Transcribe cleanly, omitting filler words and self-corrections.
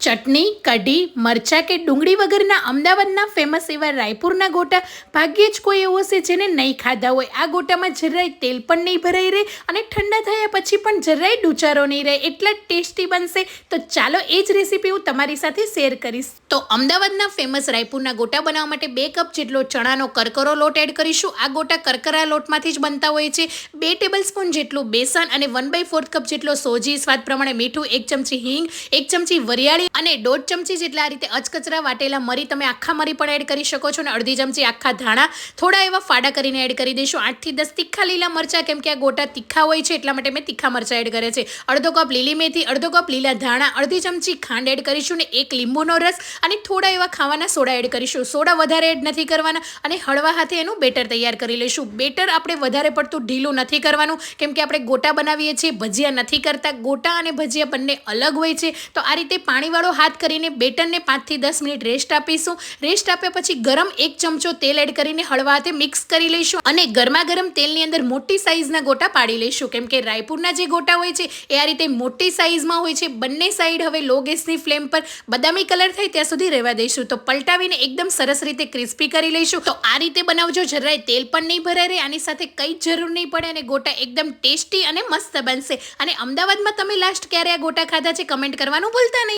ચટણી, કઢી, મરચાં કે ડુંગળી વગરના અમદાવાદના ફેમસ એવા રાયપુરના ગોટા ભાગ્યે જ કોઈ એવો છે જેને નહીં ખાધા હોય. આ ગોટામાં જરાય તેલ પણ નહીં ભરાઈ રહે અને ઠંડા થયા પછી પણ જરાય ડૂચારો નહીં રહે, એટલા ટેસ્ટી બનશે. તો ચાલો એ જ રેસીપી હું તમારી સાથે શેર કરીશ. તો અમદાવાદના ફેમસ રાયપુરના ગોટા બનાવવા માટે 2 કપ જેટલો ચણાનો કરકરો લોટ એડ કરીશું. આ ગોટા કરકરા લોટમાંથી જ બનતા હોય છે. 2 ટેબલસ્પૂન જેટલું બેસન અને 1/4 કપ જેટલો સોજી, સ્વાદ પ્રમાણે મીઠું, 1 ચમચી હિંગ, 1 ચમચી વરિયાળી અને 1.5 ચમચી જેટલા આ રીતે અચકચરા વાટેલા મરી, તમે આખા મરી પણ એડ કરી શકો છો, અને અડધી ચમચી આખા ધાણા થોડા એવા ફાડા કરીને એડ કરી દઈશું. 8 થી 10 તીખા લીલા મરચાં, કેમ કે આ ગોટા તીખા હોય છે એટલા માટે મેં તીખા મરચાં એડ કર્યા છે. અડધો કપ લીલી મેથી, અડધો કપ લીલા ધાણા, અડધી ચમચી ખાંડ એડ કરીશું ને 1 લીંબુનો રસ અને થોડા એવા ખાવાના સોડા એડ કરીશું. સોડા વધારે એડ નથી કરવાના અને હળવા હાથે એનું બેટર તૈયાર કરી લઈશું. બેટર આપણે વધારે પડતું ઢીલું નથી કરવાનું, કેમ કે આપણે ગોટા બનાવીએ છીએ, ભજીયા નથી કરતા. ગોટા અને ભજીયા બંને અલગ હોય છે. તો આ રીતે પાણીવાળો હાથ કરીને બેટરને 5 થી 10 મિનિટ રેસ્ટ આપીશું. રેસ્ટ આપ્યા પછી ગરમ 1 ચમચો તેલ એડ કરીને હળવા હાથે મિક્સ કરી લઈશું અને ગરમા ગરમ તેલની અંદર મોટી સાઈઝના ગોટા પાડી લઈશું, કેમ કે રાયપુરના જે ગોટા હોય છે એ આ રીતે મોટી સાઈઝમાં હોય છે. બંને સાઈડ હવે લો ગેસની ફ્લેમ પર બદામી કલર થાય ત્યાં સુધી રહેવા દઈશું. તો પલટાવીને એકદમ સરસ રીતે ક્રિસ્પી કરી લઈશું. તો આ રીતે બનાવજો, જરાય તેલ પણ નહીં ભરાય રહે, આની સાથે કંઈ જ જરૂર નહીં પડે અને ગોટા એકદમ ટેસ્ટી અને મસ્ત બનશે. અને અમદાવાદમાં તમે લાસ્ટ ક્યારે આ ગોટા ખાધા છે કમેન્ટ કરવાનું ભૂલતા નહીં.